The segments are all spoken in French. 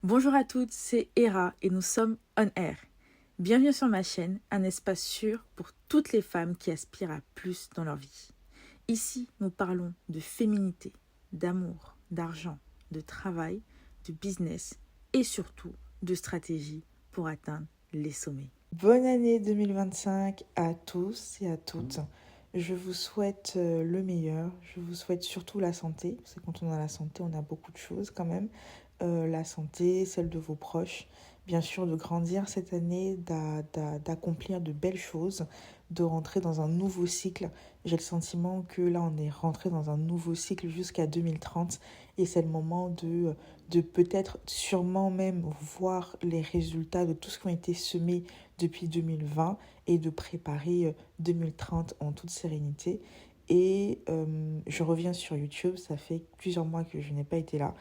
Bonjour à toutes, c'est Hera et nous sommes On Air. Bienvenue sur ma chaîne, un espace sûr pour toutes les femmes qui aspirent à plus dans leur vie. Ici, nous parlons de féminité, d'amour, d'argent, de travail, de business et surtout de stratégie pour atteindre les sommets. Bonne année 2025 à tous et à toutes. Je vous souhaite le meilleur. Je vous souhaite surtout la santé. Parce que quand on a la santé, on a beaucoup de choses quand même. La santé, celle de vos proches. Bien sûr, de grandir cette année, d'accomplir de belles choses, de rentrer dans un nouveau cycle. J'ai le sentiment que là, on est rentré dans un nouveau cycle jusqu'à 2030 et c'est le moment de peut-être sûrement même voir les résultats de tout ce qui a été semé depuis 2020 et de préparer 2030 en toute sérénité. Et je reviens sur YouTube, ça fait plusieurs mois que je n'ai pas été là.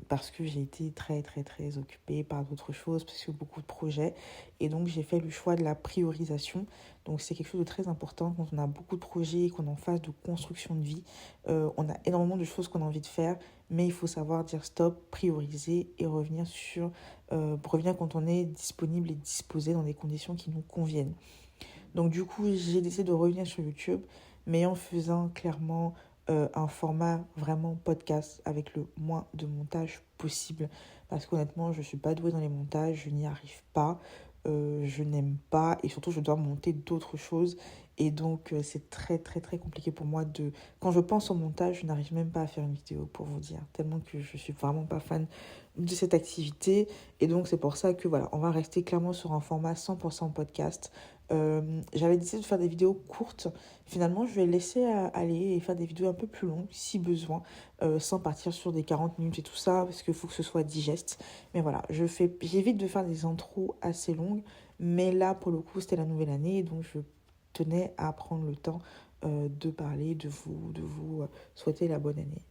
Parce que j'ai été très très très occupée par d'autres choses, parce que beaucoup de projets, et donc j'ai fait le choix de la priorisation. Donc c'est quelque chose de très important quand on a beaucoup de projets et qu'on est en phase de construction de vie. On a énormément de choses qu'on a envie de faire, mais il faut savoir dire stop, prioriser et revenir quand on est disponible et disposé dans des conditions qui nous conviennent. Donc du coup, j'ai décidé de revenir sur YouTube, mais en faisant clairement un format vraiment podcast avec le moins de montage possible. Parce qu'honnêtement, je ne suis pas douée dans les montages, je n'y arrive pas, je n'aime pas et surtout je dois monter d'autres choses. Et donc c'est très très très compliqué pour moi de... Quand je pense au montage, je n'arrive même pas à faire une vidéo pour vous dire, tellement que je suis vraiment pas fan de cette activité. Et donc c'est pour ça que voilà, on va rester clairement sur un format 100% podcast. J'avais décidé de faire des vidéos courtes. Finalement, je vais laisser aller et faire des vidéos un peu plus longues si besoin, sans partir sur des 40 minutes et tout ça, parce qu'il faut que ce soit digeste. Mais voilà, j'évite de faire des intros assez longues, mais là, pour le coup, c'était la nouvelle année, donc je tenais à prendre le temps de parler, de vous souhaiter la bonne année.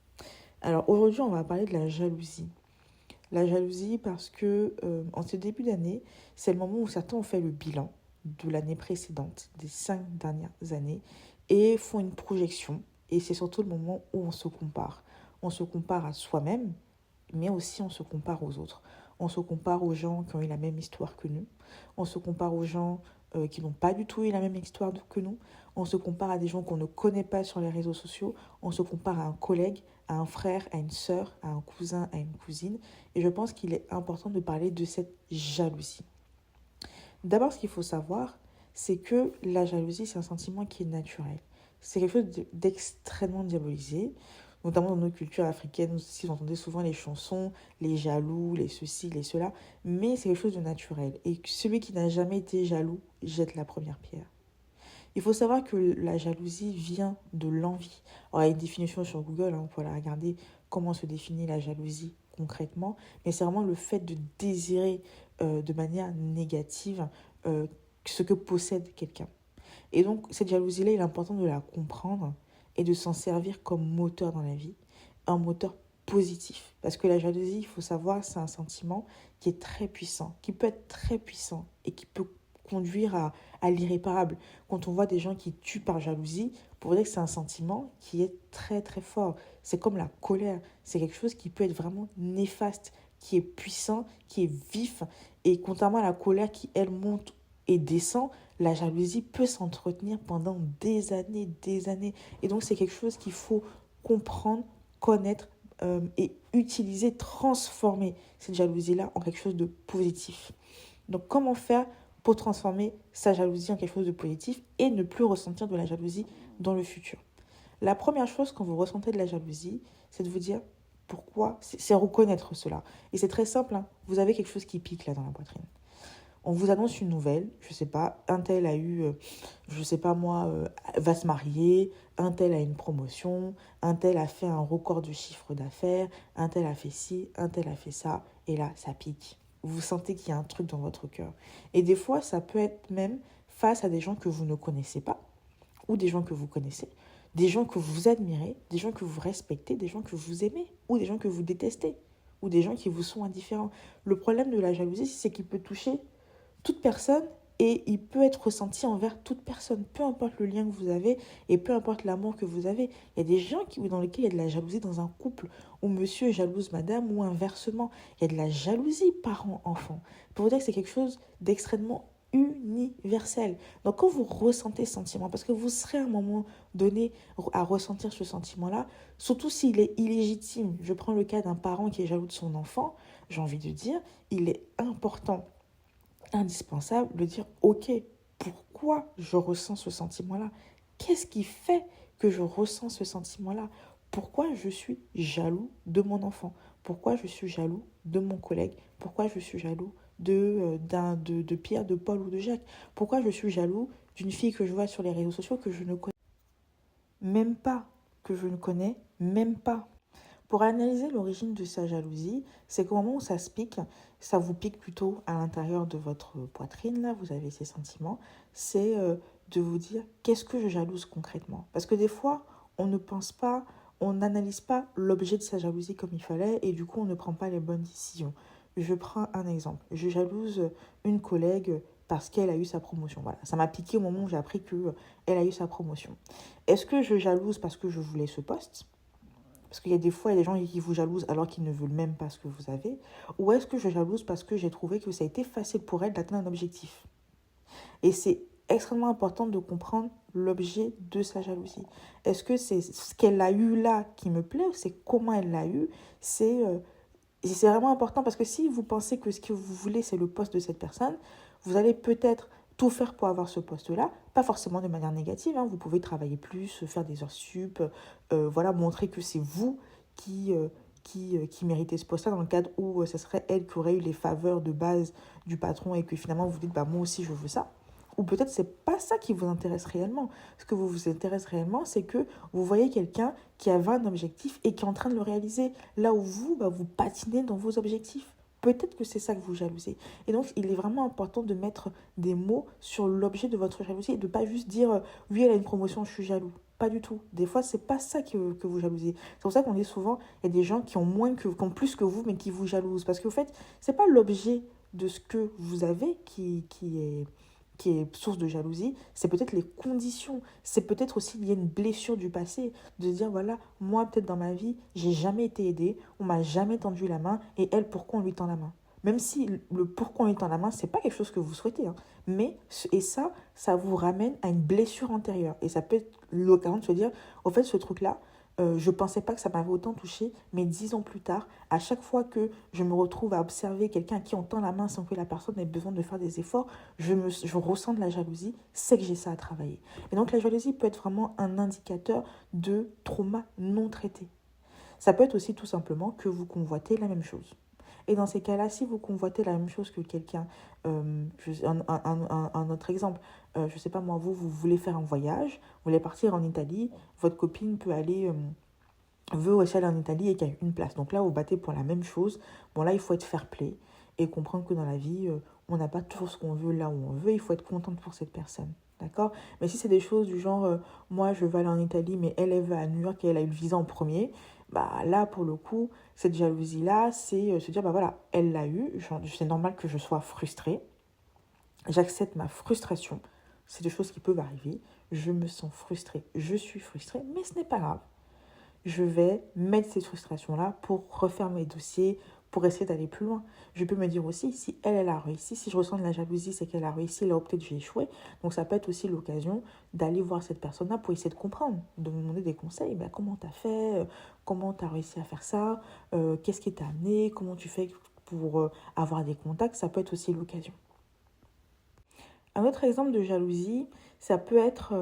Alors aujourd'hui, on va parler de la jalousie. La jalousie parce que en ce début d'année, c'est le moment où certains ont fait le bilan de l'année précédente, des 5 dernières années, et font une projection. Et c'est surtout le moment où on se compare. On se compare à soi-même, mais aussi on se compare aux autres. On se compare aux gens qui ont eu la même histoire que nous. On se compare aux gens qui n'ont pas du tout eu la même histoire que nous. On se compare à des gens qu'on ne connaît pas sur les réseaux sociaux. On se compare à un collègue, à un frère, à une sœur, à un cousin, à une cousine. Et je pense qu'il est important de parler de cette jalousie. D'abord, ce qu'il faut savoir, c'est que la jalousie, c'est un sentiment qui est naturel. C'est quelque chose d'extrêmement diabolisé, notamment dans nos cultures africaines, si vous entendez souvent les chansons, les jaloux, les ceci, les cela, mais c'est quelque chose de naturel. Et celui qui n'a jamais été jaloux jette la première pierre. Il faut savoir que la jalousie vient de l'envie. Alors, il y a une définition sur Google, on peut la regarder comment se définit la jalousie concrètement, mais c'est vraiment le fait de désirer de manière négative ce que possède quelqu'un. Et donc, cette jalousie-là, il est important de la comprendre et de s'en servir comme moteur dans la vie, un moteur positif. Parce que la jalousie, il faut savoir, c'est un sentiment qui est très puissant, qui peut être très puissant et qui peut conduire à l'irréparable. Quand on voit des gens qui tuent par jalousie, pour dire que c'est un sentiment qui est très très fort. C'est comme la colère, c'est quelque chose qui peut être vraiment néfaste, qui est puissant, qui est vif. Et contrairement à la colère qui, elle, monte et descend, la jalousie peut s'entretenir pendant des années, des années. Et donc, c'est quelque chose qu'il faut comprendre, connaître et utiliser, transformer cette jalousie-là en quelque chose de positif. Donc, comment faire pour transformer sa jalousie en quelque chose de positif et ne plus ressentir de la jalousie dans le futur? La première chose quand vous ressentez de la jalousie, c'est de vous dire pourquoi, c'est reconnaître cela. Et c'est très simple, hein. Vous avez quelque chose qui pique là dans la poitrine. On vous annonce une nouvelle, je sais pas, un tel a eu, je sais pas moi, va se marier, un tel a une promotion, un tel a fait un record de chiffre d'affaires, un tel a fait ci, un tel a fait ça, et là, ça pique. Vous sentez qu'il y a un truc dans votre cœur. Et des fois, ça peut être même face à des gens que vous ne connaissez pas, ou des gens que vous connaissez, des gens que vous admirez, des gens que vous respectez, des gens que vous aimez, ou des gens que vous détestez, ou des gens qui vous sont indifférents. Le problème de la jalousie, c'est qu'il peut toucher toute personne et il peut être ressenti envers toute personne, peu importe le lien que vous avez et peu importe l'amour que vous avez. Il y a des gens dans lesquels il y a de la jalousie dans un couple, où monsieur jalouse madame ou inversement. Il y a de la jalousie parent-enfant. Pour vous dire que c'est quelque chose d'extrêmement universel. Donc quand vous ressentez ce sentiment, parce que vous serez à un moment donné à ressentir ce sentiment-là, surtout s'il est illégitime. Je prends le cas d'un parent qui est jaloux de son enfant, j'ai envie de dire, il est important, indispensable de dire, ok, pourquoi je ressens ce sentiment-là? Qu'est-ce qui fait que je ressens ce sentiment-là? Pourquoi je suis jaloux de mon enfant? Pourquoi je suis jaloux de mon collègue? Pourquoi je suis jaloux de Pierre, de Paul ou de Jacques? Pourquoi je suis jaloux d'une fille que je vois sur les réseaux sociaux que je ne connais même pas, que je ne connais même pas? Pour analyser l'origine de sa jalousie, c'est qu'au moment où ça se pique, ça vous pique plutôt à l'intérieur de votre poitrine, là, vous avez ces sentiments, c'est de vous dire qu'est-ce que je jalouse concrètement. Parce que des fois, on ne pense pas, on n'analyse pas l'objet de sa jalousie comme il fallait et du coup, on ne prend pas les bonnes décisions. Je prends un exemple. Je jalouse une collègue parce qu'elle a eu sa promotion. Voilà, ça m'a piqué au moment où j'ai appris qu'elle a eu sa promotion. Est-ce que je jalouse parce que je voulais ce poste ? Parce qu'il y a des fois, il y a des gens qui vous jalousent alors qu'ils ne veulent même pas ce que vous avez. Ou est-ce que je jalouse parce que j'ai trouvé que ça a été facile pour elle d'atteindre un objectif? Et c'est extrêmement important de comprendre l'objet de sa jalousie. Est-ce que c'est ce qu'elle a eu là qui me plaît ou c'est comment elle l'a eu? C'est vraiment important parce que si vous pensez que ce que vous voulez, c'est le poste de cette personne, vous allez peut-être tout faire pour avoir ce poste-là, pas forcément de manière négative, hein. Vous pouvez travailler plus, faire des heures sup, voilà, montrer que c'est vous qui méritez ce poste-là dans le cadre où ce serait elle qui aurait eu les faveurs de base du patron et que finalement vous dites, bah, moi aussi je veux ça. Ou peut-être c'est pas ça qui vous intéresse réellement. Ce que vous intéresse réellement, c'est que vous voyez quelqu'un qui avait un objectif et qui est en train de le réaliser. Là où vous, bah, vous patinez dans vos objectifs. Peut-être que c'est ça que vous jalousez. Et donc, il est vraiment important de mettre des mots sur l'objet de votre jalousie et de ne pas juste dire oui, elle a une promotion, je suis jaloux. Pas du tout. Des fois, c'est pas ça que vous jalousez. C'est pour ça qu'on dit souvent, il y a des gens qui ont plus que vous, mais qui vous jalousent. Parce qu'au fait, c'est pas l'objet de ce que vous avez qui est source de jalousie, c'est peut-être les conditions, c'est peut-être aussi lié à une blessure du passé, de se dire voilà, moi peut-être dans ma vie, j'ai jamais été aidée, on m'a jamais tendu la main, et elle, pourquoi on lui tend la main? Même si le pourquoi on lui tend la main, c'est pas quelque chose que vous souhaitez, hein, mais, et ça vous ramène à une blessure antérieure, et ça peut être l'occasion de se dire, au fait, ce truc-là, je ne pensais pas que ça m'avait autant touché, mais 10 ans plus tard, à chaque fois que je me retrouve à observer quelqu'un à qui on tend la main sans que la personne ait besoin de faire des efforts, je ressens de la jalousie, c'est que j'ai ça à travailler. Et donc la jalousie peut être vraiment un indicateur de trauma non traité. Ça peut être aussi tout simplement que vous convoitez la même chose. Et dans ces cas-là, si vous convoitez la même chose que quelqu'un, un autre exemple, je ne sais pas moi, vous voulez faire un voyage, vous voulez partir en Italie, votre copine veut aussi aller en Italie et qu'il y a une place. Donc là, vous battez pour la même chose. Bon, là, il faut être fair-play et comprendre que dans la vie, on n'a pas toujours ce qu'on veut là où on veut. Il faut être contente pour cette personne. D'accord? Mais si c'est des choses du genre, moi, je veux aller en Italie, mais elle va à New York et elle a eu le visa en premier, bah là, pour le coup, cette jalousie-là, c'est se dire, bah voilà, elle l'a eu, c'est normal que je sois frustrée. J'accepte ma frustration. C'est des choses qui peuvent arriver. Je me sens frustrée. Je suis frustrée, mais ce n'est pas grave. Je vais mettre cette frustration-là pour refaire mes dossiers, pour essayer d'aller plus loin. Je peux me dire aussi, si elle a réussi, si je ressens de la jalousie, c'est qu'elle a réussi, là où peut-être j'ai échoué. Donc ça peut être aussi l'occasion d'aller voir cette personne-là pour essayer de comprendre, de me demander des conseils. Ben, comment tu as fait? Comment tu as réussi à faire ça? Qu'est-ce qui t'a amené? Comment tu fais pour avoir des contacts? Ça peut être aussi l'occasion. Un autre exemple de jalousie, ça peut être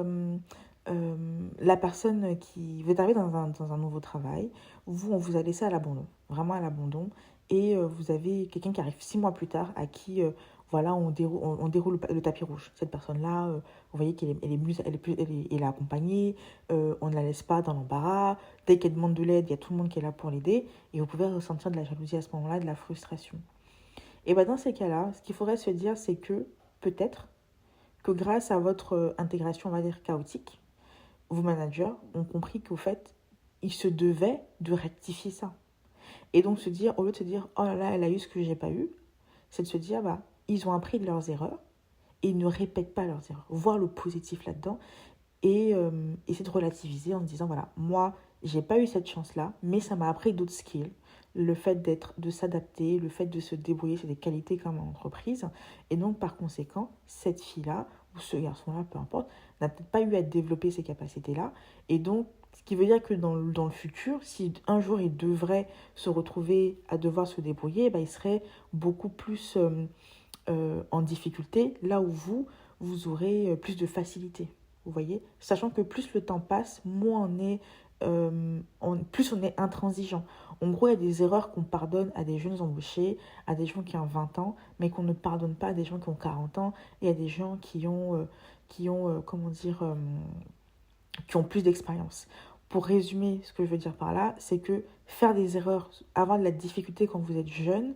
la personne qui veut arriver dans un nouveau travail. On vous a laissé à l'abandon, vraiment à l'abandon. Et vous avez quelqu'un qui arrive 6 mois plus tard à qui voilà, on déroule le tapis rouge. Cette personne-là, vous voyez qu'elle elle est accompagnée, on ne la laisse pas dans l'embarras. Dès qu'elle demande de l'aide, il y a tout le monde qui est là pour l'aider. Et vous pouvez ressentir de la jalousie à ce moment-là, de la frustration. Et ben dans ces cas-là, ce qu'il faudrait se dire, c'est que peut-être que grâce à votre intégration, on va dire, chaotique, vos managers ont compris qu'au fait, ils se devaient de rectifier ça. Et donc se dire, au lieu de se dire, oh là là, elle a eu ce que j'ai pas eu, c'est de se dire, bah, ils ont appris de leurs erreurs et ne répète pas leurs erreurs. Voir le positif là-dedans et essayer de relativiser en se disant, voilà, moi, j'ai pas eu cette chance-là, mais ça m'a appris d'autres skills. Le fait de s'adapter, le fait de se débrouiller, c'est des qualités comme en entreprise. Et donc, par conséquent, cette fille-là, ou ce garçon-là, peu importe, n'a peut-être pas eu à développer ces capacités-là. Et donc, ce qui veut dire que dans le futur, si un jour il devrait se retrouver à devoir se débrouiller, il serait beaucoup plus en difficulté, là où vous aurez plus de facilité. Vous voyez, sachant que plus le temps passe, moins plus on est intransigeant. En gros, il y a des erreurs qu'on pardonne à des jeunes embauchés, à des gens qui ont 20 ans, mais qu'on ne pardonne pas à des gens qui ont 40 ans et à des gens qui ont plus d'expérience. Pour résumer, ce que je veux dire par là, c'est que faire des erreurs, avoir de la difficulté quand vous êtes jeune,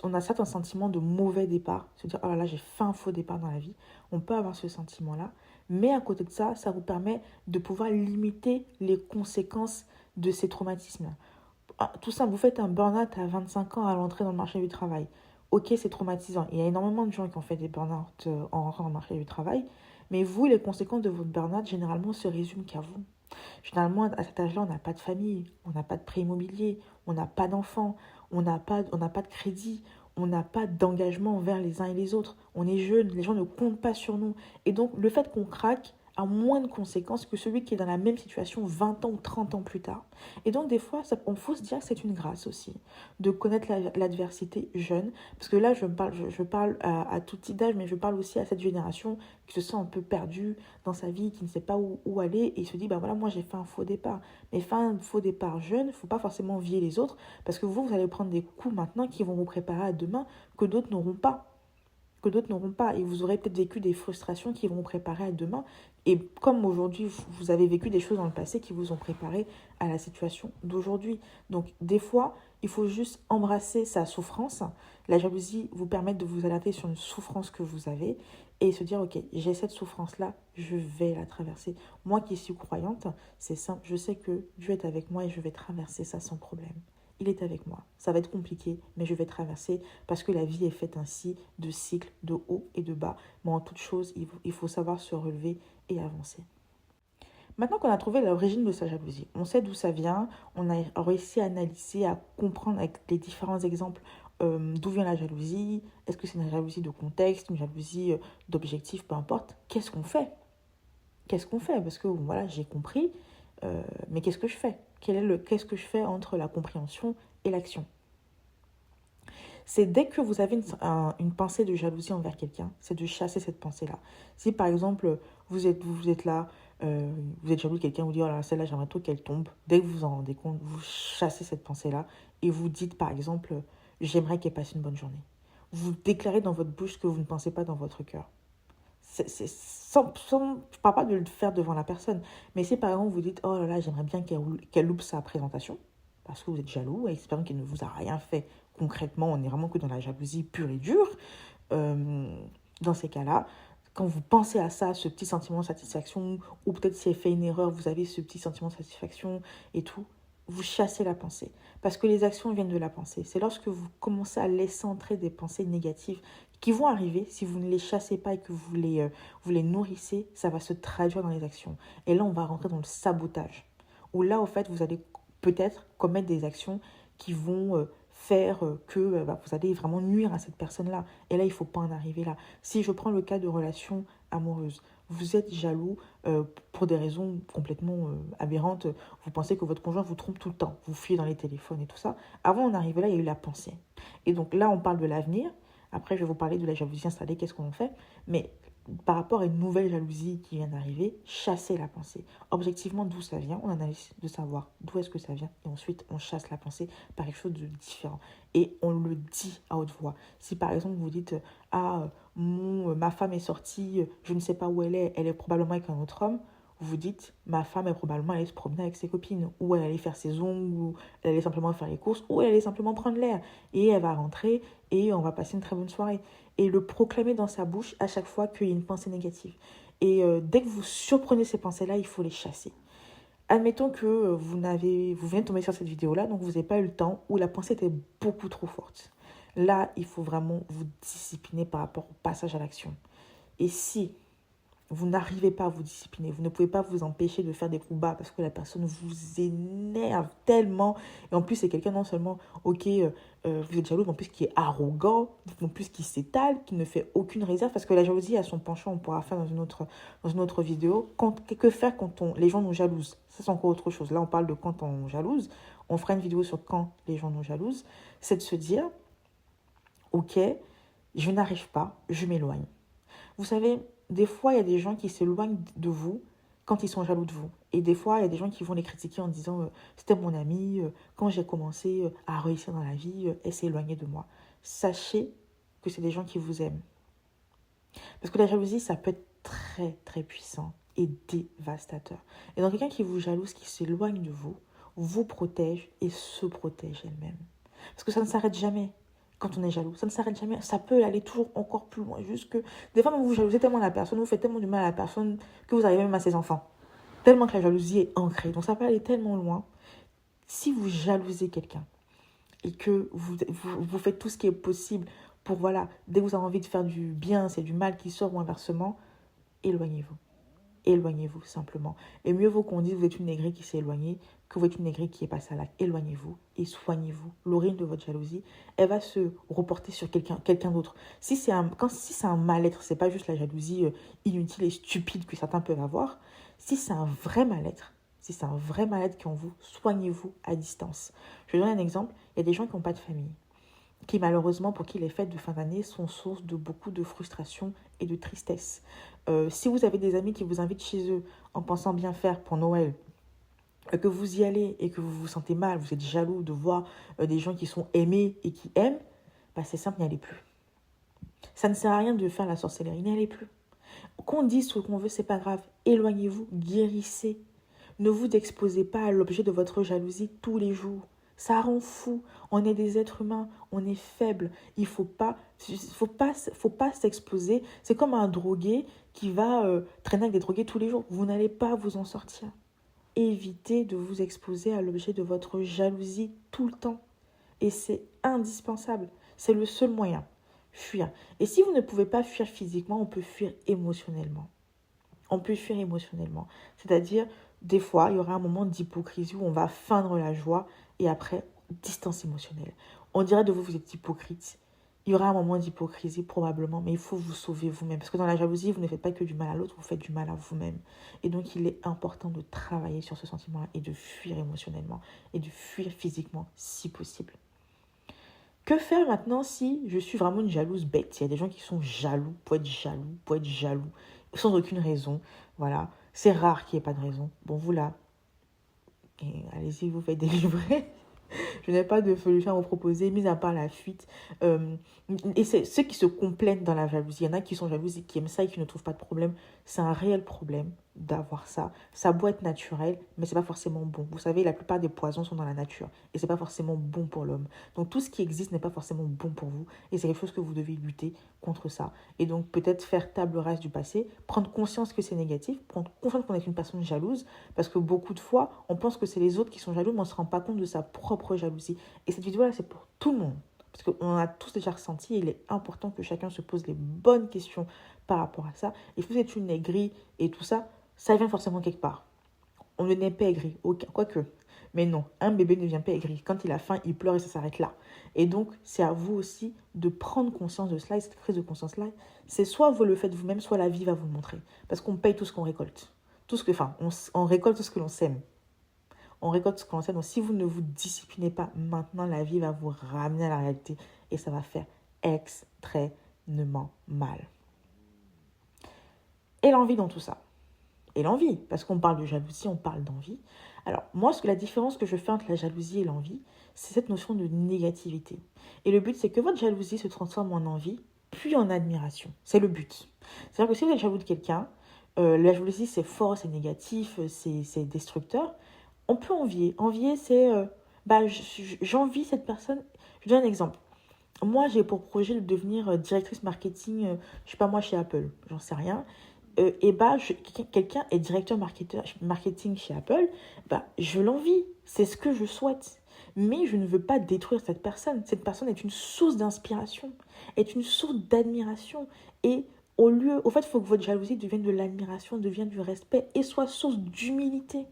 on a certes un sentiment de mauvais départ, se dire, oh là là, j'ai fait un faux départ dans la vie. On peut avoir ce sentiment-là, mais à côté de ça, ça vous permet de pouvoir limiter les conséquences de ces traumatismes. Tout ça, vous faites un burn-out à 25 ans à l'entrée dans le marché du travail. Ok, c'est traumatisant. Il y a énormément de gens qui ont fait des burn-out en rentrant dans le marché du travail, mais vous, les conséquences de votre burn-out, généralement, se résument qu'à vous. Généralement, à cet âge-là, on n'a pas de famille, on n'a pas de prêt immobilier, on n'a pas d'enfants, on n'a pas de crédit, on n'a pas d'engagement envers les uns et les autres. On est jeune, les gens ne comptent pas sur nous. Et donc, le fait qu'on craque a moins de conséquences que celui qui est dans la même situation 20 ans ou 30 ans plus tard. Et donc, des fois, il faut se dire que c'est une grâce aussi de connaître l'adversité jeune. Parce que là, je parle à tout type d'âge, mais je parle aussi à cette génération qui se sent un peu perdue dans sa vie, qui ne sait pas où aller et se dit, voilà, moi j'ai fait un faux départ. Mais faire un faux départ jeune, il ne faut pas forcément vier les autres, parce que vous allez prendre des coups maintenant qui vont vous préparer à demain que d'autres n'auront pas. Et vous aurez peut-être vécu des frustrations qui vont vous préparer à demain. Et comme aujourd'hui, vous avez vécu des choses dans le passé qui vous ont préparé à la situation d'aujourd'hui. Donc, des fois, il faut juste embrasser sa souffrance. La jalousie vous permet de vous alerter sur une souffrance que vous avez et se dire, ok, j'ai cette souffrance-là, je vais la traverser. Moi qui suis croyante, c'est simple, je sais que Dieu est avec moi et je vais traverser ça sans problème. Il est avec moi. Ça va être compliqué, mais je vais traverser parce que la vie est faite ainsi de cycles, de haut et de bas. Mais en toute chose, il faut savoir se relever et avancer. Maintenant qu'on a trouvé l'origine de sa jalousie, on sait d'où ça vient, on a réussi à analyser, à comprendre avec les différents exemples d'où vient la jalousie, est-ce que c'est une jalousie de contexte, une jalousie d'objectif, peu importe. Qu'est-ce qu'on fait? Parce que voilà, j'ai compris, mais qu'est-ce que je fais? Qu'est-ce que je fais entre la compréhension et l'action? C'est dès que vous avez une pensée de jalousie envers quelqu'un, c'est de chasser cette pensée-là. Si par exemple, vous êtes là, vous êtes jaloux de quelqu'un, vous dites, oh là, celle-là, j'aimerais trop qu'elle tombe. Dès que vous en rendez compte, vous chassez cette pensée-là et vous dites par exemple, j'aimerais qu'elle passe une bonne journée. Vous déclarez dans votre bouche ce que vous ne pensez pas dans votre cœur. Je ne parle pas de le faire devant la personne, mais si par exemple vous dites, oh là là, j'aimerais bien qu'elle loupe sa présentation, parce que vous êtes jaloux, et espérant qu'elle ne vous a rien fait concrètement, on est vraiment que dans la jalousie pure et dure, dans ces cas-là, quand vous pensez à ça, ce petit sentiment de satisfaction, ou peut-être si elle fait une erreur, vous avez ce petit sentiment de satisfaction et tout, vous chassez la pensée. Parce que les actions viennent de la pensée. C'est lorsque vous commencez à laisser entrer des pensées négatives qui vont arriver, si vous ne les chassez pas et que vous les nourrissez, ça va se traduire dans les actions. Et là, on va rentrer dans le sabotage. Où là, au fait, vous allez peut-être commettre des actions qui vont faire que vous allez vraiment nuire à cette personne-là. Et là, il ne faut pas en arriver là. Si je prends le cas de relations amoureuses, vous êtes jaloux pour des raisons complètement aberrantes. Vous pensez que votre conjoint vous trompe tout le temps. Vous fuyez dans les téléphones et tout ça. Avant d'en arriver là, il y a eu la pensée. Et donc là, on parle de l'avenir. Après, je vais vous parler de la jalousie installée, qu'est-ce qu'on fait. Mais par rapport à une nouvelle jalousie qui vient d'arriver, chassez la pensée. Objectivement, d'où ça vient, on analyse de savoir d'où est-ce que ça vient. Et ensuite, on chasse la pensée par quelque chose de différent. Et on le dit à haute voix. Si par exemple, vous dites « Ah, ma femme est sortie, je ne sais pas où elle est probablement avec un autre homme », vous dites « Ma femme est probablement allée se promener avec ses copines, ou elle allait faire ses ongles, ou elle allait simplement faire les courses, ou elle allait simplement prendre l'air. Et elle va rentrer et on va passer une très bonne soirée. » Et le proclamer dans sa bouche à chaque fois qu'il y a une pensée négative. Et dès que vous surprenez ces pensées-là, il faut les chasser. Admettons que vous venez de tomber sur cette vidéo-là, donc vous n'avez pas eu le temps, ou la pensée était beaucoup trop forte. Là, il faut vraiment vous discipliner par rapport au passage à l'action. Et si vous n'arrivez pas à vous discipliner, vous ne pouvez pas vous empêcher de faire des coups bas parce que la personne vous énerve tellement. Et en plus, c'est quelqu'un non seulement, ok, vous êtes jaloux, mais en plus qui est arrogant, en plus qui s'étale, qui ne fait aucune réserve. Parce que la jalousie a son penchant, on pourra faire dans une autre vidéo. Que faire quand les gens nous jalousent? Ça, c'est encore autre chose. Là, on parle de quand on jalouse. On fera une vidéo sur quand les gens nous jalousent. C'est de se dire, ok, je n'arrive pas, je m'éloigne. Vous savez, des fois, il y a des gens qui s'éloignent de vous quand ils sont jaloux de vous. Et des fois, il y a des gens qui vont les critiquer en disant c'était mon ami, quand j'ai commencé à réussir dans la vie, elle s'est éloignée de moi. Sachez que c'est des gens qui vous aiment. Parce que la jalousie, ça peut être très, très puissant et dévastateur. Et donc, quelqu'un qui vous jalouse, qui s'éloigne de vous protège et se protège elle-même. Parce que ça ne s'arrête jamais quand on est jaloux. Ça ne s'arrête jamais. Ça peut aller toujours encore plus loin. Juste que des fois, vous jalousez tellement la personne, vous faites tellement du mal à la personne que vous arrivez même à ses enfants. Tellement que la jalousie est ancrée. Donc, ça peut aller tellement loin. Si vous jalousez quelqu'un et que vous faites tout ce qui est possible pour, voilà, dès que vous avez envie de faire du bien, c'est du mal qui sort ou inversement, éloignez-vous. Éloignez-vous simplement. Et mieux vaut qu'on dise vous êtes une négrée qui s'est éloignée que vous êtes une négrée qui est passée à l'acte. Éloignez-vous et soignez-vous. L'origine de votre jalousie, elle va se reporter sur quelqu'un d'autre. Si c'est un mal-être, c'est pas juste la jalousie inutile et stupide que certains peuvent avoir. Si c'est un vrai mal-être, si c'est un vrai mal-être qui est en vous, soignez-vous à distance. Je vais donner un exemple. Il y a des gens qui n'ont pas de famille, qui malheureusement, pour qui les fêtes de fin d'année sont source de beaucoup de frustration et de tristesse. Si vous avez des amis qui vous invitent chez eux en pensant bien faire pour Noël, que vous y allez et que vous vous sentez mal, vous êtes jaloux de voir des gens qui sont aimés et qui aiment, bah c'est simple, n'y allez plus. Ça ne sert à rien de faire la sorcellerie, n'y allez plus. Qu'on dise ce qu'on veut, c'est pas grave. Éloignez-vous, guérissez. Ne vous exposez pas à l'objet de votre jalousie tous les jours. Ça rend fou. On est des êtres humains, on est faible. Il faut pas s'exposer. C'est comme un drogué qui va traîner avec des drogués tous les jours. Vous n'allez pas vous en sortir. Évitez de vous exposer à l'objet de votre jalousie tout le temps. Et c'est indispensable. C'est le seul moyen. Fuir. Et si vous ne pouvez pas fuir physiquement, on peut fuir émotionnellement. On peut fuir émotionnellement. C'est-à-dire, des fois, il y aura un moment d'hypocrisie où on va feindre la joie et après, distance émotionnelle. On dirait de vous, vous êtes hypocrite. Il y aura un moment d'hypocrisie probablement, mais il faut vous sauver vous-même. Parce que dans la jalousie, vous ne faites pas que du mal à l'autre, vous faites du mal à vous-même. Et donc, il est important de travailler sur ce sentiment-là et de fuir émotionnellement et de fuir physiquement si possible. Que faire maintenant si je suis vraiment une jalouse bête? Il y a des gens qui sont jaloux, pour être jaloux, sans aucune raison. Voilà, c'est rare qu'il n'y ait pas de raison. Bon, vous là, allez-y, vous faites délivrer. Je n'ai pas de solution à vous proposer, mis à part la fuite. Et c'est ceux qui se complainent dans la jalousie. Il y en a qui sont jaloux et qui aiment ça et qui ne trouvent pas de problème. C'est un réel problème d'avoir ça. Ça doit être naturel, mais c'est pas forcément bon. Vous savez, la plupart des poisons sont dans la nature et c'est pas forcément bon pour l'homme. Donc tout ce qui existe n'est pas forcément bon pour vous et c'est quelque chose que vous devez lutter contre ça. Et donc peut-être faire table rase du passé, prendre conscience que c'est négatif, prendre conscience qu'on est une personne jalouse, parce que beaucoup de fois, on pense que c'est les autres qui sont jaloux, mais on ne se rend pas compte de sa propre jalousie. Et cette vidéo-là, c'est pour tout le monde. Parce qu'on a tous déjà ressenti, et il est important que chacun se pose les bonnes questions par rapport à ça. Et si vous êtes une aigrie et tout ça, ça vient forcément quelque part. On ne naît pas aigri, quoique. Mais non, un bébé ne vient pas aigri. Quand il a faim, il pleure et ça s'arrête là. Et donc, c'est à vous aussi de prendre conscience de cela. Et cette prise de conscience-là, c'est soit vous le faites vous-même, soit la vie va vous le montrer. Parce qu'on paye tout ce qu'on récolte. On récolte tout ce que l'on sème. On récolte ce que l'on sème. Donc, si vous ne vous disciplinez pas maintenant, la vie va vous ramener à la réalité. Et ça va faire extrêmement mal. Et l'envie dans tout ça. Et l'envie, parce qu'on parle de jalousie, on parle d'envie. Alors, moi, la différence que je fais entre la jalousie et l'envie, c'est cette notion de négativité. Et le but, c'est que votre jalousie se transforme en envie, puis en admiration. C'est le but. C'est-à-dire que si vous êtes jaloux de quelqu'un, la jalousie, c'est fort, c'est négatif, c'est destructeur. On peut envier. Envier, c'est, j'envie cette personne. Je donne un exemple. Moi, j'ai pour projet de devenir directrice marketing, je sais pas moi, chez Apple. J'en sais rien. et bah, quelqu'un est directeur marketing chez Apple, bah, je l'envie, c'est ce que je souhaite. Mais je ne veux pas détruire cette personne. Cette personne est une source d'inspiration, est une source d'admiration. Et au fait, il faut que votre jalousie devienne de l'admiration, devienne du respect et soit source d'humilité.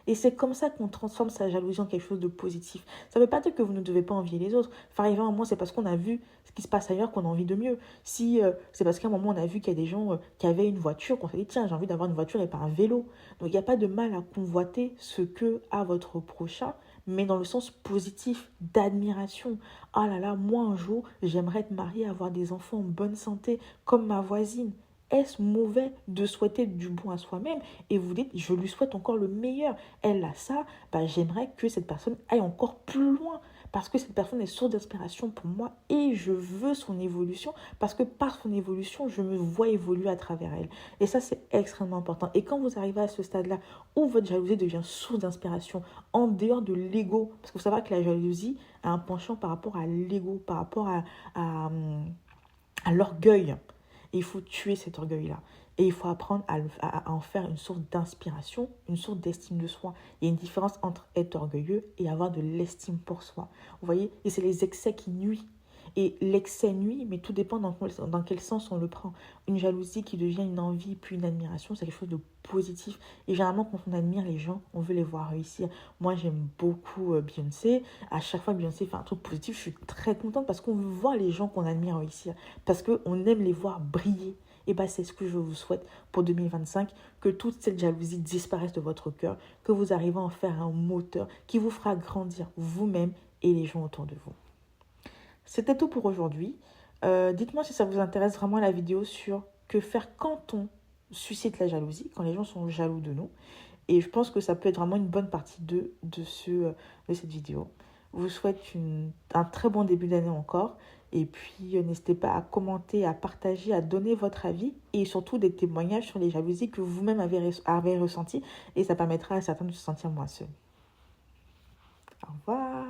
Et c'est comme ça qu'on transforme sa jalousie en quelque chose de positif. Ça ne veut pas dire que vous ne devez pas envier les autres. Enfin, arriver à un moment, c'est parce qu'on a vu ce qui se passe ailleurs qu'on a envie de mieux. Si c'est parce qu'à un moment, on a vu qu'il y a des gens qui avaient une voiture, qu'on s'est dit, tiens, j'ai envie d'avoir une voiture et pas un vélo. Donc, il n'y a pas de mal à convoiter ce que a votre prochain, mais dans le sens positif, d'admiration. Ah là là, moi, un jour, j'aimerais être mariée, avoir des enfants en bonne santé, comme ma voisine. Est-ce mauvais de souhaiter du bon à soi-même et vous dites, je lui souhaite encore le meilleur. Elle a ça, bah, j'aimerais que cette personne aille encore plus loin parce que cette personne est source d'inspiration pour moi et je veux son évolution parce que par son évolution, je me vois évoluer à travers elle. Et ça, c'est extrêmement important. Et quand vous arrivez à ce stade-là où votre jalousie devient source d'inspiration en dehors de l'ego, parce qu'il faut savoir que la jalousie a un penchant par rapport à l'ego, par rapport à l'orgueil. Et il faut tuer cet orgueil-là. Et il faut apprendre à en faire une source d'inspiration, une source d'estime de soi. Il y a une différence entre être orgueilleux et avoir de l'estime pour soi. Vous voyez? Et c'est les excès qui nuisent. Et l'excès nuit, mais tout dépend dans quel sens on le prend. Une jalousie qui devient une envie puis une admiration, c'est quelque chose de positif. Et généralement, quand on admire les gens, on veut les voir réussir. Moi, j'aime beaucoup Beyoncé. À chaque fois que Beyoncé fait un truc positif, je suis très contente parce qu'on veut voir les gens qu'on admire réussir. Parce qu'on aime les voir briller. Et bien, c'est ce que je vous souhaite pour 2025, que toute cette jalousie disparaisse de votre cœur, que vous arrivez à en faire un moteur qui vous fera grandir vous-même et les gens autour de vous. C'était tout pour aujourd'hui. Dites-moi si ça vous intéresse vraiment la vidéo sur que faire quand on suscite la jalousie, quand les gens sont jaloux de nous. Et je pense que ça peut être vraiment une bonne partie de cette vidéo. Je vous souhaite un très bon début d'année encore. Et puis, n'hésitez pas à commenter, à partager, à donner votre avis et surtout des témoignages sur les jalousies que vous-même avez ressenties. Et ça permettra à certains de se sentir moins seuls. Au revoir.